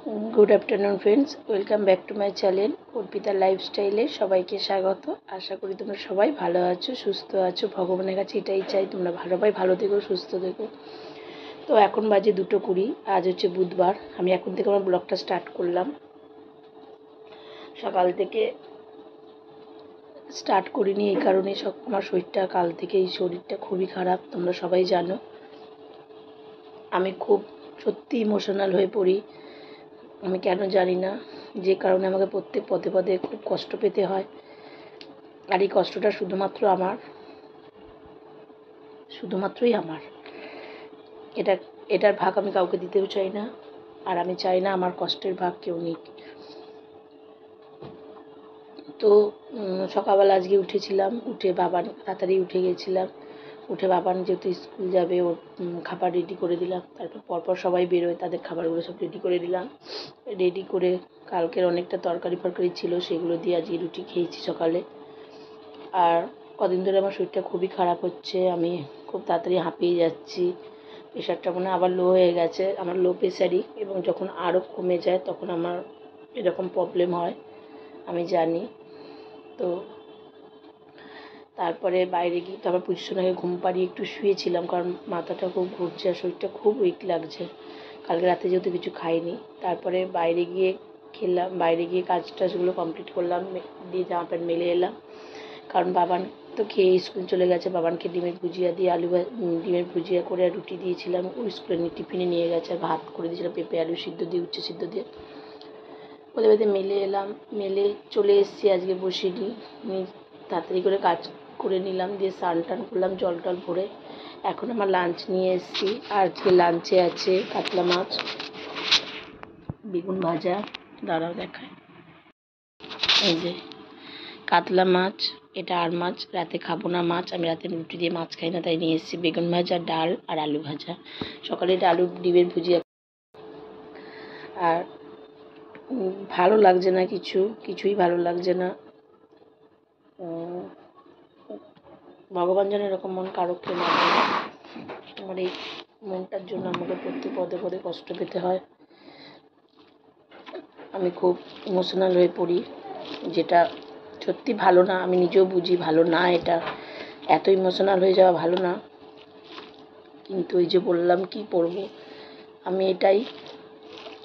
Good afternoon friends, welcome back to my channel Arpita लाइफस्टाइले सबाइके स्वागत। आशा करी तुम्हारा सबाई भालो आछो, सुस्थ आछो। भगवानेर काछे एटाई चाइ तोमरा सबाई भालो থেকো, सुस्थ থেকো। तो एखन बाजे 2:20। आज होच्छे बुधवार। आमि एखन थेके आमार ब्लगटा स्टार्ट करलाम। सकाल थेके स्टार्ट करिनि এই কারণে আমার শরীরটা কাল থেকে এই শরীরটা খুবই খারাপ, তোমরা সবাই জানো। আমি খুব সত্যি ইমোশনাল হয়ে পড়ি। আমি কেন জানি না, যে কারণে আমাকে প্রত্যেক পদে পদে খুব কষ্ট পেতে হয়। আর এই কষ্টটা শুধুমাত্রই আমার। এটার ভাগ আমি কাউকে দিতেও চাই না, আর আমি চাই না আমার কষ্টের ভাগ কেউ নিক। তো সকালবেলা আজকে উঠেছিলাম, উঠে বাবান তাড়াতাড়ি উঠে গেছিলাম। উঠে বাবান যেহেতু স্কুল যাবে, ওর খাবার রেডি করে দিলাম। তারপর পরপর সবাই বেরোয়, তাদের খাবারগুলো সব রেডি করে দিলাম। রেডি করে কালকের অনেকটা তরকারি ফরকারি ছিল, সেগুলো দিয়ে আজকে রুটি খেয়েছি সকালে। আর কদিন ধরে আমার শরীরটা খুবই খারাপ হচ্ছে, আমি খুব তাড়াতাড়ি হাঁপিয়ে যাচ্ছি। প্রেশারটা মনে আবার লো হয়ে গেছে। আমার লো প্রেশারই, এবং যখন আরও কমে যায় তখন আমার এরকম প্রবলেম হয়, আমি জানি। তো তারপরে বাইরে গিয়ে তারপর পুজোর আগে ঘুম পাড়িয়ে একটু শুয়েছিলাম, কারণ মাথাটা খুব ঘুরছে আর শরীরটা খুব উইক লাগছে। কালকে রাতে যেহেতু কিছু খাইনি। তারপরে বাইরে গিয়ে খেলাম, বাইরে গিয়ে কাজ টাজগুলো কমপ্লিট করলাম, দিয়ে জামা প্যান্ট মেলে এলাম। কারণ বাবান তো খেয়ে স্কুল চলে গেছে। বাবানকে ডিমের ভুজিয়া দিয়ে ডিমের ভুজিয়া করে রুটি দিয়েছিলাম, ওই স্কুলে টিফিনে নিয়ে গেছে। আর ভাত করে দিয়েছিলাম পেঁপে আলু সিদ্ধ দিয়ে, উচ্ছে সিদ্ধ দিয়ে। ওদের বাড়িতে মেলে এলাম, মেলে চলে এসেছি। আজকে বসিনি, তাড়াতাড়ি করে কাজ করে নিলাম, দিয়ে স্নান টান করলাম জল টল ভরে। এখন আমার লাঞ্চ নিয়ে এসেছি। আজকে লাঞ্চে আছে কাতলা মাছ, বেগুন ভাজা। দাঁড়াও দেখায়, এই যে কাতলা মাছ, এটা আর মাছ। রাতে খাবো না মাছ, আমি রাতে রুটি দিয়ে মাছ খাই না, তাই নিয়ে এসেছি বেগুন ভাজা, ডাল আর আলু ভাজা। সকালে এটা আলু ডিমের ভুজিয়া। আর ভালো লাগছে না, কিছুই ভালো লাগছে না। ভগবান যেন এরকম মন কারোকে না দেয়। আমার এই মনটার জন্য আমাকে প্রত্যেক পদে পদে কষ্ট পেতে হয়। আমি খুব ইমোশনাল হয়ে পড়ি, যেটা সত্যি ভালো না। আমি নিজেও বুঝি ভালো না, এটা এত ইমোশনাল হয়ে যাওয়া ভালো না। কিন্তু এই যে বললাম, কি করবো, আমি এটাই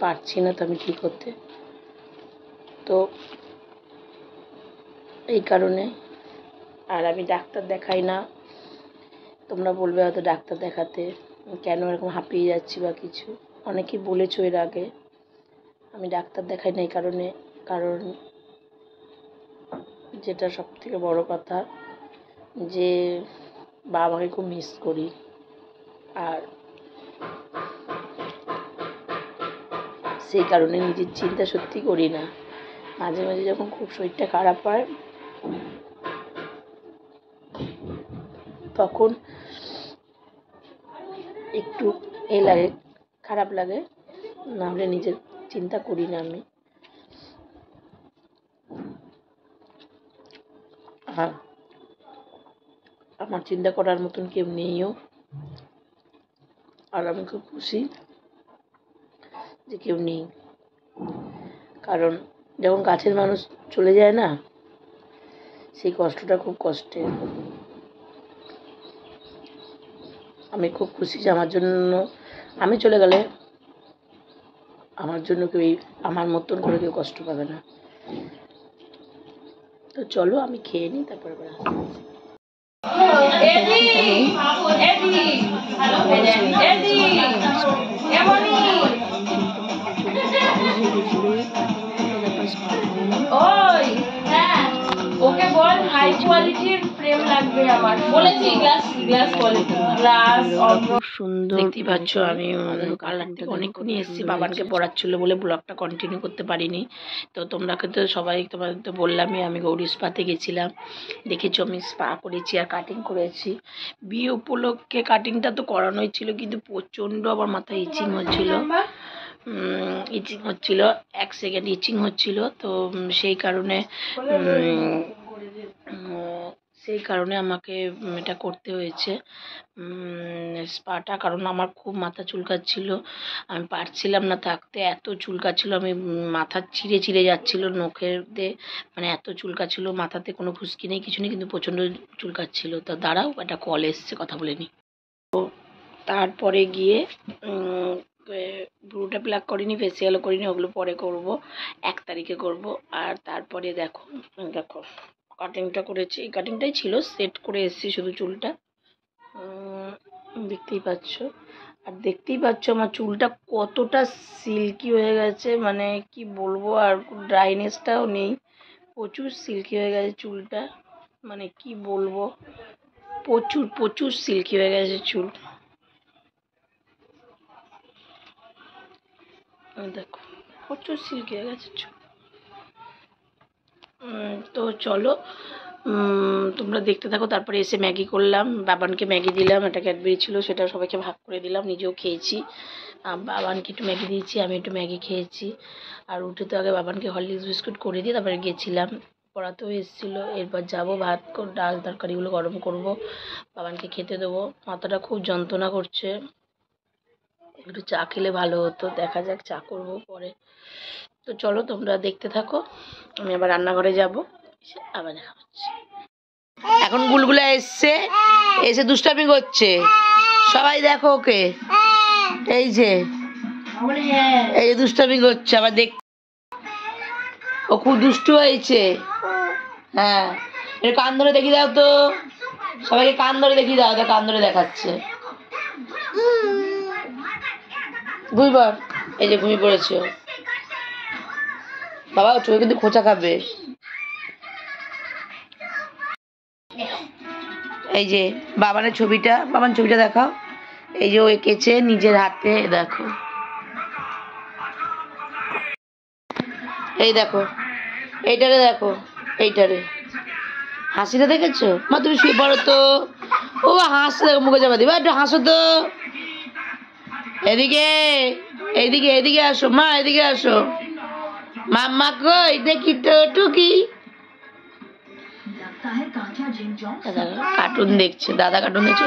পারছি না তো আমি ঠিক হতে। তো এই কারণে আর আমি ডাক্তার দেখাই না। তোমরা বলবে হয়তো ডাক্তার দেখাতে, কেন এরকম হাঁপিয়ে যাচ্ছি বা কিছু, অনেকেই বলেছো এর আগে। আমি ডাক্তার দেখাই না এই কারণে, কারণ যেটা সব থেকে বড় কথা, যে বাবাকে খুব মিস করি। আর সেই কারণে নিজের চিন্তা সত্যি করি না। মাঝে মাঝে যখন খুব শরীরটা খারাপ হয়, তখন একটু লাগে, খারাপ লাগে, নাহলে নিজের চিন্তা করি না আমি। আর আমার চিন্তা করার মতন কেউ নেইও। আর আমি খুব খুশি যে কেউ নেই, কারণ যখন কাছের মানুষ চলে যায় না, সেই কষ্টটা খুব কষ্টের। আমি খুব খুশি যে আমার জন্য, আমি চলে গেলে আমার জন্য কেউ আমার মতন করে কেউ কষ্ট পাবে না। তো চলো আমি খেয়ে নিই, তারপরে আবার আসছি। ওকে বল হাই কোয়ালিটির ফ্রেম লাগবে আমার, বলেছি গ্লাস কোয়ালিটি গ্লাস। খুব সুন্দর দেখতে পাচ্ছ। আমি কালার থেকে অনেকক্ষণই এসেছি, বাবানকে পড়াচ্ছিল বলে ব্লগটা কন্টিনিউ করতে পারিনি। তো তোমরাকে তো সবাই, তোমাদের তো বললামই, আমি গৌরী স্পাতে গেছিলাম। দেখেছো আমি স্পা করেছি আর কাটিং করেছি। বিয়ে উপলক্ষে কাটিংটা তো করানোই ছিল, কিন্তু প্রচণ্ড আমার মাথায় ইচিং হচ্ছিল, 1 সেকেন্ড ইচিং হচ্ছিল। তো সেই কারণে সেই কারণে আমাকে এটা করতে হয়েছে স্পাটা, কারণ আমার খুব মাথা চুলকাচ্ছিল, আমি পারছিলাম না থাকতে, এত চুলকাচ্ছিল, আমি মাথা ছিঁড়ে ছিঁড়ে যাচ্ছিল নখের দিয়ে, মানে এত চুলকাচ্ছিল, মাথাতে কোনো খুশকি নেই কিছু নেই, কিন্তু প্রচণ্ড চুলকাচ্ছিল। তো দাঁড়াও, একটা কল এসছে, কথা বলে নিই। তারপরে গিয়ে ব্রুটা প্লাক করিনি, ফেসিয়ালও করিনি, ওগুলো পরে করব, 1 তারিখে করব। আর তারপরে দেখো দেখো কাটিংটা করেছি, এই কাটিংটাই ছিল, সেট করে এসেছি শুধু চুলটা, দেখতেই পাচ্ছ। আর দেখতেই পাচ্ছ আমার চুলটা কতটা সিল্কি হয়ে গেছে, মানে কি বলবো, আর ড্রাইনেসটাও নেই, প্রচুর সিল্কি হয়ে গেছে চুলটা, মানে কি বলবো, প্রচুর প্রচুর সিল্কি হয়ে গেছে চুল। দেখো প্রচুর সিল্কি হয়ে গেছে চুল। তো চলো তোমরা দেখতে থাকো। তারপরে এসে ম্যাগি করলাম, বাবানকে ম্যাগি দিলাম, একটা ক্যাডবেরি ছিল সেটা সবাইকে ভাগ করে দিলাম, নিজেও খেয়েছি। বাবানকে একটু ম্যাগি দিয়েছি, আমি একটু ম্যাগি খেয়েছি। আর উঠে তো আগে বাবানকে হরলিক্স বিস্কুট করে দিয়ে তারপরে গেছিলাম, পড়াতেও এসেছিলো। এরপর যাবো ভাত ডাল তরকারিগুলো গরম করব, বাবানকে খেতে দেবো। মাথাটা খুব যন্ত্রণা করছে, একটু চা খেলে ভালো হতো, দেখা যাক চা করবো পরে। তো চলো তোমরা দেখতে থাকো, আমি আবার রান্নাঘরে যাব, আবার দেখা হচ্ছে। এখন গুলগুলা এসছে, এসে দুষ্টামি করছে, সবাই দেখো ওকে, এই যে এই যে দুষ্টামি করছে, আবার দেখ, ও খুব দুষ্টু হয়েছে। হ্যাঁ, এটা কান ধরে দেখিয়ে দাও তো, সবাইকে কান ধরে দেখিয়ে দাও, কান ধরে দেখাচ্ছে। দুইবার এই যে ঘুমিয়ে পড়েছে বাবা, চোখে কিন্তু খোঁচা খাবে। এই যে বাবানের ছবিটা, বাবান ছবিটা দেখাও, এই যে ও এঁকেছে নিজের হাতে, দেখো এই দেখো, এইটারে দেখো, এইটারে হাসিটা দেখেছো মা? তুমি শুয়ে পড়ো তো, ও হাসছে, দেখো মুখে যাবা দিবা, একটু হাসো তো, এদিকে এইদিকে এদিকে আসো মা, এদিকে আসো, মাম্মা কই দেখি তো টুকি, কার্টুন দেখছে, দাদা কার্টুন দেখছে।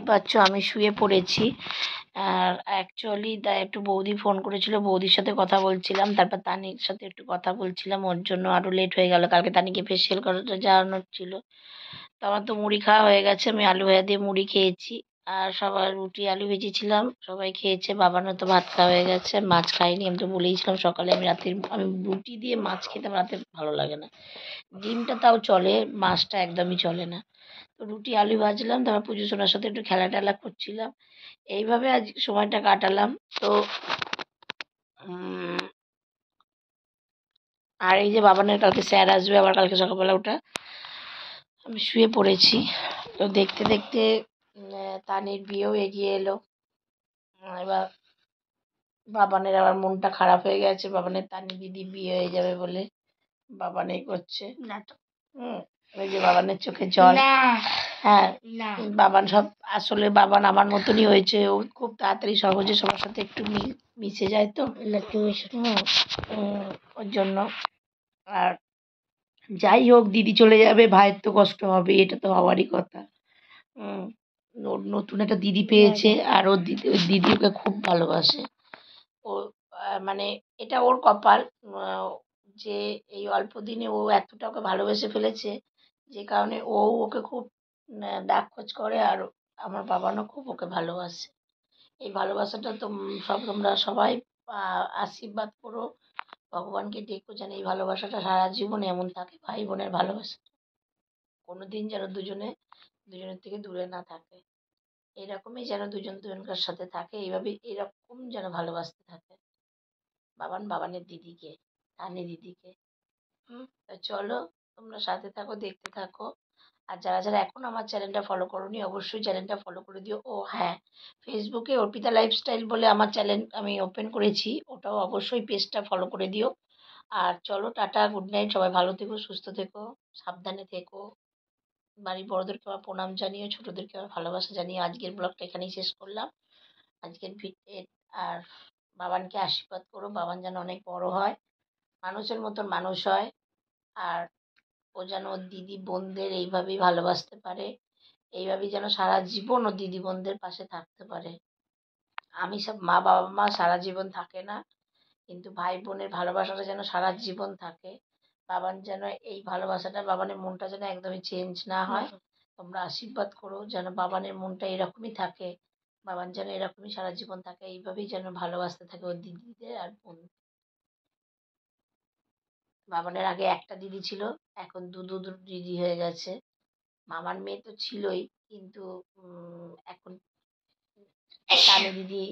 পাচ্ছ আমি শুয়ে পড়েছি, আর অ্যাকচুয়ালি একটু বৌদি ফোন করেছিল, বৌদির সাথে কথা বলছিলাম, তারপর তানির সাথে একটু কথা বলছিলাম, ওর জন্য আরও লেট হয়ে গেল, কালকে তানিকে ফেসিয়াল করাতে যাওয়ানোর ছিল। তো আমার তো মুড়ি খাওয়া হয়ে গেছে, আমি আলু ভাজা দিয়ে মুড়ি খেয়েছি, আর সবার রুটি আলু ভেজেছিলাম, সবাই খেয়েছে, বাবারও তো ভাত খাওয়া হয়ে গেছে, মাছ খাইনি, আমি তো বলেইছিলাম সকালে আমি রাতের, আমি রুটি দিয়ে মাছ খেতে আমার রাতে ভালো লাগে না, ডিমটা তাও চলে, মাছটা একদমই চলে না। তো রুটি আলু ভাজলাম, তারপর পুজো সোনার সাথে একটু খেলা টেলা করছিলাম, এইভাবে আজ সময়টা কাটালাম। তো আর এই যে বাবানের কালকে স্যার আসবে, আবার কালকে সকালবেলা ওটা, আমি শুয়ে পড়েছি। তো দেখতে দেখতে তানির বিয়েও এগিয়ে এলো, এবার বাবানের আবার মনটা খারাপ হয়ে গেছে, বাবানের তানি দিদি বিয়ে হয়ে যাবে বলে বাবান এই করছে নাটক। ওই যে বাবানের চোখে জল, হ্যাঁ বাবান সব, আসলে বাবান আমার মতনই হয়েছে, ও খুব তাড়াতাড়ি সহজে সবার সাথে একটু মিশে যায়, তো ওর জন্য। আর যাই হোক, দিদি চলে যাবে, ভাইয়ের তো কষ্ট হবে, এটা তো হওয়ারই কথা। ওর নতুন একটা দিদি পেয়েছে, আর ওর দিদি, ওই দিদি ওকে খুব ভালোবাসে। ও মানে এটা ওর কপাল, যে এই অল্প দিনে ও এতটা ওকে ভালোবেসে ফেলেছে, যে কারণে ও ওকে খুব ডাক খোঁজ করে, আর আমার বাবানও খুব ওকে ভালোবাসে। এই ভালোবাসাটা তো তোমরা সবাই আশীর্বাদ করো, ভগবানকে ডেকো যেন এই ভালোবাসাটা সারা জীবন এমন থাকে, ভাই বোনের ভালোবাসা কোনোদিন যেন দুজনের থেকে দূরে না থাকে, এরকমই যেন দুজন দুজনকার সাথে থাকে, এইভাবে এরকম যেন ভালোবাসতে থাকে বাবানের দিদিকে, তানি দিদিকে। তা চলো তোমরা সাথে থাকো, দেখতে থাকো। আর যারা যারা এখন আমার চ্যানেলটা ফলো করোনি, অবশ্যই চ্যানেলটা ফলো করে দিও। ও হ্যাঁ, ফেসবুকে অর্পিতা লাইফস্টাইল বলে আমার চ্যানেল আমি ওপেন করেছি, ওটাও অবশ্যই পেজটা ফলো করে দিও। আর চলো টাটা, গুড নাইট, সবাই ভালো থেকো, সুস্থ থেকো, সাবধানে থেকো, বাড়ির বড়োদেরকে আমার প্রণাম জানিয়ে, ছোটোদেরকে আমার ভালোবাসা জানিয়ে আজকের ব্লগটা এখানেই শেষ করলাম। আজকের আর বাবানকে আশীর্বাদ করো, বাবান যেন অনেক বড় হয়, মানুষের মতন মানুষ হয়, আর ও যেন ওর দিদি বোনদের এইভাবেই ভালোবাসতে পারে, এইভাবেই যেন সারা জীবন ওর দিদি বোনদের পাশে থাকতে পারে। আমি সব বাবা মা সারা জীবন থাকে না, কিন্তু ভাই বোনের ভালোবাসাটা যেন সারা জীবন থাকে। বাবান যেন এই ভালোবাসাটা, বাবানের মনটা যেন একদমই চেঞ্জ না হয়। তোমরা আশীর্বাদ করো যেন বাবানের মনটা এরকমই থাকে, বাবান যেন এরকমই সারা জীবন থাকে, এইভাবেই যেন ভালোবাসতে থাকে ওর দিদিদের আর বোন। বাবানের আগে একটা দিদি ছিল, এখন দুটো দিদি হয়ে গেছে। মামার মেয়ে তো ছিলই, কিন্তু এখন কানে দিদি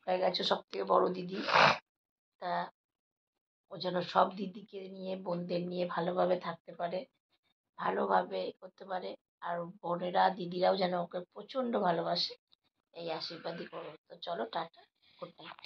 হয়ে গেছে সব থেকে বড় দিদি। তা ও যেন সব দিদিকে নিয়ে বোনদের নিয়ে ভালোভাবে থাকতে পারে, ভালোভাবে করতে পারে। আর বোনেরা দিদিরাও যেন ওকে প্রচণ্ড ভালোবাসে, এই আশীর্বাদই করো। তো চলো, টাটা, গুড নাইট।